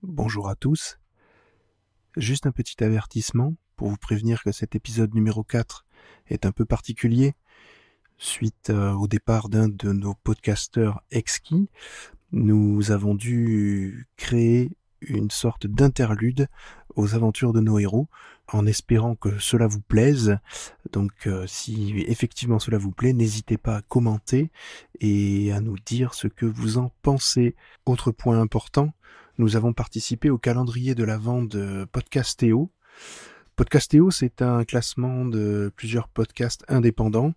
Bonjour à tous. Juste un petit avertissement pour vous prévenir que cet épisode numéro 4 est un peu particulier. Suite au départ d'un de nos podcasteurs exquis, nous avons dû créer une sorte d'interlude aux aventures de nos héros, en espérant que cela vous plaise. Donc si effectivement cela vous plaît, n'hésitez pas à commenter et à nous dire ce que vous en pensez. Autre point important, nous avons participé au calendrier de l'Avent de Podcastéo. Podcastéo, c'est un classement de plusieurs podcasts indépendants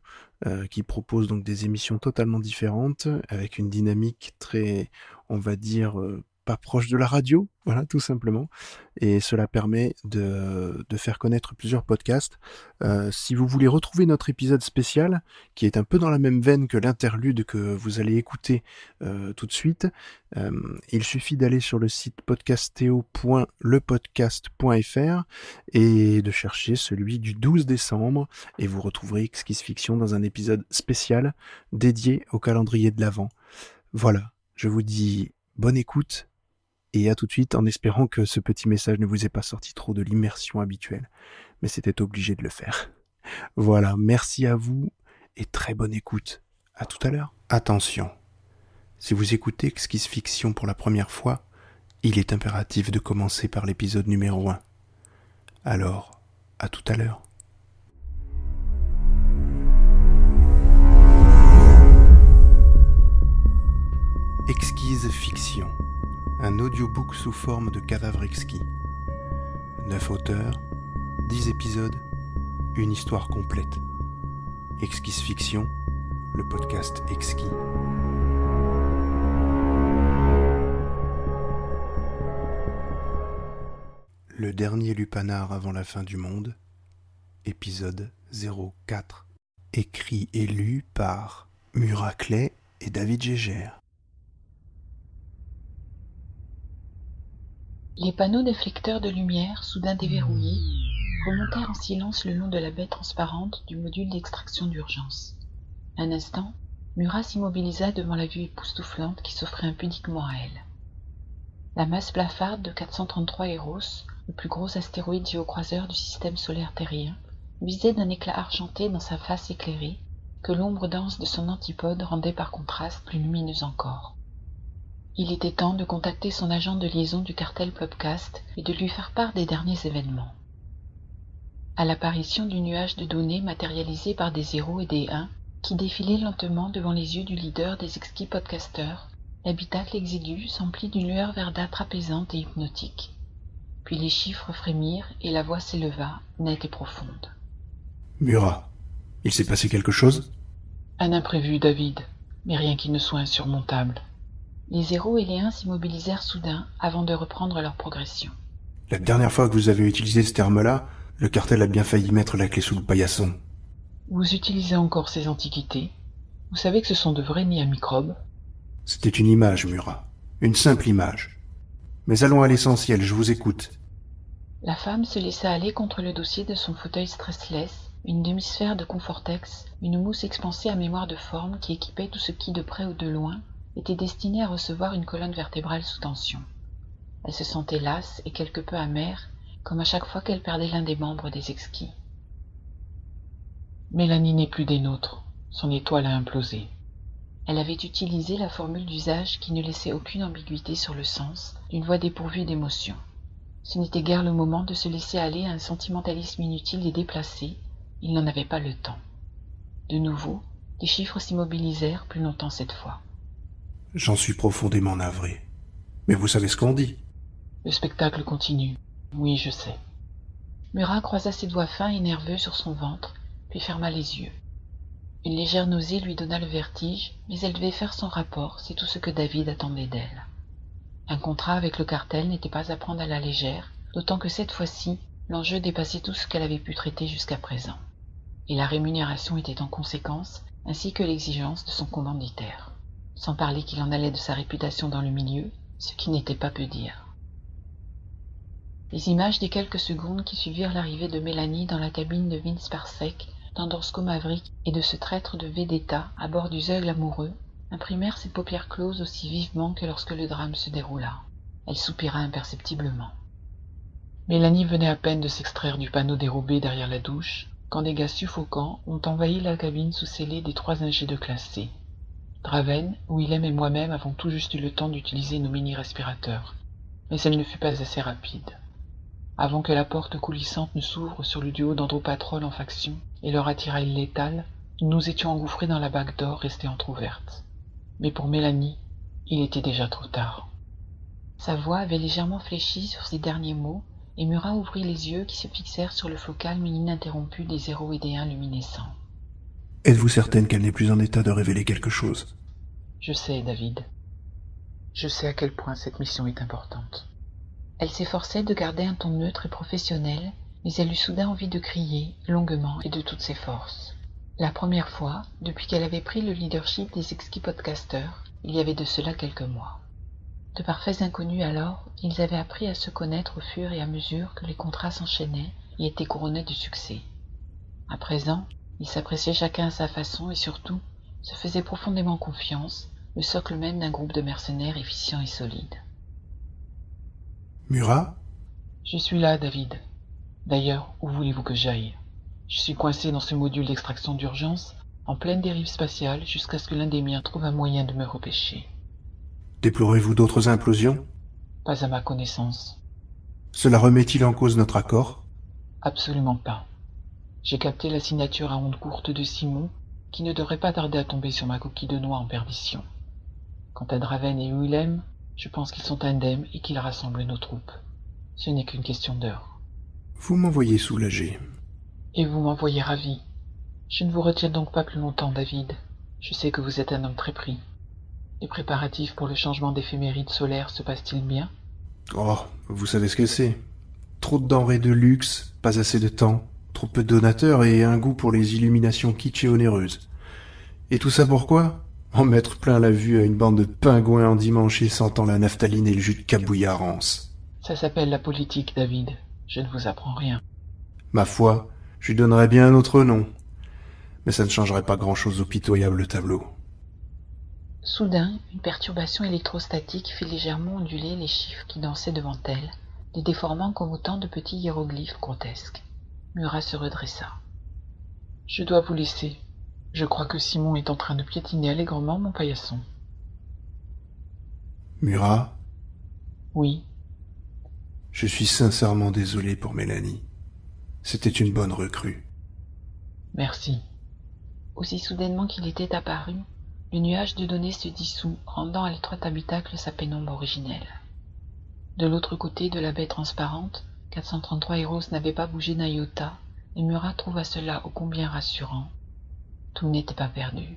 qui proposent donc des émissions totalement différentes, avec une dynamique très, on va dire, pas proche de la radio, voilà, tout simplement. Et cela permet de faire connaître plusieurs podcasts. Si vous voulez retrouver notre épisode spécial, qui est un peu dans la même veine que l'interlude que vous allez écouter tout de suite, il suffit d'aller sur le site podcastéo.lepodcast.fr et de chercher celui du 12 décembre, et vous retrouverez Exquise Fiction dans un épisode spécial dédié au calendrier de l'Avent. Voilà, je vous dis bonne écoute, et à tout de suite, en espérant que ce petit message ne vous ait pas sorti trop de l'immersion habituelle. Mais c'était obligé de le faire. Voilà, merci à vous, et très bonne écoute. À tout à l'heure. Attention, si vous écoutez Exquise Fiction pour la première fois, il est impératif de commencer par l'épisode numéro 1. Alors, à tout à l'heure. Exquise Fiction, un audiobook sous forme de cadavre exquis. 9 auteurs, 10 épisodes, une histoire complète. Exquise Fiction, le podcast exquis. Le dernier lupanar avant la fin du monde, épisode 04. Écrit et lu par Murat Clay et David Gégère. Les panneaux déflecteurs de lumière, soudain déverrouillés, remontèrent en silence le long de la baie transparente du module d'extraction d'urgence. Un instant, Murat s'immobilisa devant la vue époustouflante qui s'offrait impudiquement à elle. La masse blafarde de 433 Eros, le plus gros astéroïde géocroiseur du système solaire terrien, luisait d'un éclat argenté dans sa face éclairée, que l'ombre dense de son antipode rendait par contraste plus lumineuse encore. Il était temps de contacter son agent de liaison du cartel Plopcast et de lui faire part des derniers événements. À l'apparition du nuage de données matérialisé par des 0 et des 1 qui défilaient lentement devant les yeux du leader des exquis podcasteurs, l'habitacle exigu s'emplit d'une lueur verdâtre apaisante et hypnotique. Puis les chiffres frémirent et la voix s'éleva, nette et profonde. Murat, il s'est passé quelque chose ? Un imprévu, David, mais rien qui ne soit insurmontable. Les 0 et les 1 s'immobilisèrent soudain avant de reprendre leur progression. La dernière fois que vous avez utilisé ce terme-là, le cartel a bien failli mettre la clé sous le paillasson. Vous utilisez encore ces antiquités. Vous savez que ce sont de vrais nids à microbes. C'était une image, Murat. Une simple image. Mais allons à l'essentiel, je vous écoute. La femme se laissa aller contre le dossier de son fauteuil stressless, une demi-sphère de Confortex, une mousse expansée à mémoire de forme qui équipait tout ce qui, de près ou de loin, était destiné à recevoir une colonne vertébrale sous tension. Elle se sentait lasse et quelque peu amère, comme à chaque fois qu'elle perdait l'un des membres des exquis. Mélanie n'est plus des nôtres. Son étoile a implosé. Elle avait utilisé la formule d'usage qui ne laissait aucune ambiguïté sur le sens d'une voix dépourvue d'émotion. Ce n'était guère le moment de se laisser aller à un sentimentalisme inutile et déplacé, il n'en avait pas le temps. De nouveau, les chiffres s'immobilisèrent plus longtemps cette fois. J'en suis profondément navré. Mais vous savez ce qu'on dit. Le spectacle continue. Oui, je sais. Murat croisa ses doigts fins et nerveux sur son ventre, puis ferma les yeux. Une légère nausée lui donna le vertige, mais elle devait faire son rapport, c'est tout ce que David attendait d'elle. Un contrat avec le cartel n'était pas à prendre à la légère, d'autant que cette fois-ci, l'enjeu dépassait tout ce qu'elle avait pu traiter jusqu'à présent. Et la rémunération était en conséquence, ainsi que l'exigence de son commanditaire. Sans parler qu'il en allait de sa réputation dans le milieu, ce qui n'était pas peu dire. Les images des quelques secondes qui suivirent l'arrivée de Mélanie dans la cabine de Vince Parsec, d'Andorsko Maverick et de ce traître de Vedetta à bord du Zeug amoureux, imprimèrent ses paupières closes aussi vivement que lorsque le drame se déroula. Elle soupira imperceptiblement. Mélanie venait à peine de s'extraire du panneau dérobé derrière la douche, quand des gaz suffocants ont envahi la cabine sous scellée des 3 ingés de classe C. Draven, Willem et moi-même avons tout juste eu le temps d'utiliser nos mini-respirateurs, mais elle ne fut pas assez rapide. Avant que la porte coulissante ne s'ouvre sur le duo d'Andropatrol en faction et leur attirail létal, nous nous étions engouffrés dans la bague d'or restée entr'ouverte. Mais pour Mélanie, il était déjà trop tard. Sa voix avait légèrement fléchi sur ces derniers mots, et Murat ouvrit les yeux qui se fixèrent sur le flot calme et ininterrompu des 0 et des 1 luminescents. Êtes-vous certaine qu'elle n'est plus en état de révéler quelque chose ? Je sais, David. Je sais à quel point cette mission est importante. Elle s'efforçait de garder un ton neutre et professionnel, mais elle eut soudain envie de crier, longuement et de toutes ses forces. La première fois, depuis qu'elle avait pris le leadership des exquis podcasters, il y avait de cela quelques mois. De parfaits inconnus alors, ils avaient appris à se connaître au fur et à mesure que les contrats s'enchaînaient et étaient couronnés de succès. À présent, ils s'appréciaient chacun à sa façon et surtout, se faisaient profondément confiance, le socle même d'un groupe de mercenaires efficients et solides. Murat ? Je suis là, David. D'ailleurs, où voulez-vous que j'aille ? Je suis coincé dans ce module d'extraction d'urgence, en pleine dérive spatiale, jusqu'à ce que l'un des miens trouve un moyen de me repêcher. Déplorez-vous d'autres implosions ? Pas à ma connaissance. Cela remet-il en cause notre accord ? Absolument pas. J'ai capté la signature à ondes courtes de Simon, qui ne devrait pas tarder à tomber sur ma coquille de noix en perdition. Quant à Draven et Willem, je pense qu'ils sont indemnes et qu'ils rassemblent nos troupes. Ce n'est qu'une question d'heure. Vous m'envoyez soulagé. Et vous m'envoyez ravi. Je ne vous retiens donc pas plus longtemps, David. Je sais que vous êtes un homme très pris. Les préparatifs pour le changement d'éphéméride solaire se passent-ils bien ? Oh, vous savez ce que c'est. Trop de denrées de luxe, pas assez de temps, trop peu de donateurs et un goût pour les illuminations kitsch et onéreuses. Et tout ça pourquoi ? En mettre plein la vue à une bande de pingouins endimanchés sentant la naphtaline et le jus de cabouillard rance. Ça s'appelle la politique, David. Je ne vous apprends rien. Ma foi, je lui donnerais bien un autre nom. Mais ça ne changerait pas grand-chose au pitoyable tableau. Soudain, une perturbation électrostatique fit légèrement onduler les chiffres qui dansaient devant elle, les déformant comme autant de petits hiéroglyphes grotesques. Murat se redressa. « Je dois vous laisser. Je crois que Simon est en train de piétiner allègrement mon paillasson. » Murat ? Oui. Je suis sincèrement désolé pour Mélanie. C'était une bonne recrue. Merci. Aussi soudainement qu'il était apparu, le nuage de données se dissout, rendant à l'étroit habitacle sa pénombre originelle. De l'autre côté de la baie transparente, 433 Héros n'avait pas bougé d'un iota, et Murat trouva cela ô combien rassurant. Tout n'était pas perdu.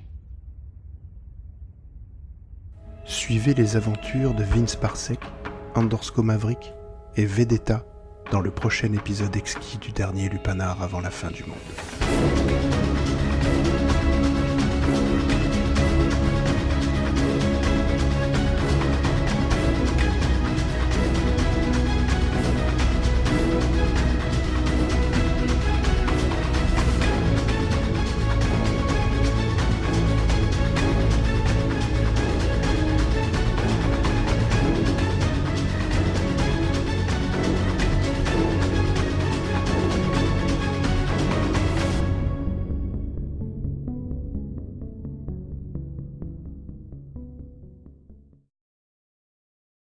Suivez les aventures de Vince Parsec, Andorsko Maverick et Vedetta dans le prochain épisode exquis du dernier Lupanar avant la fin du monde.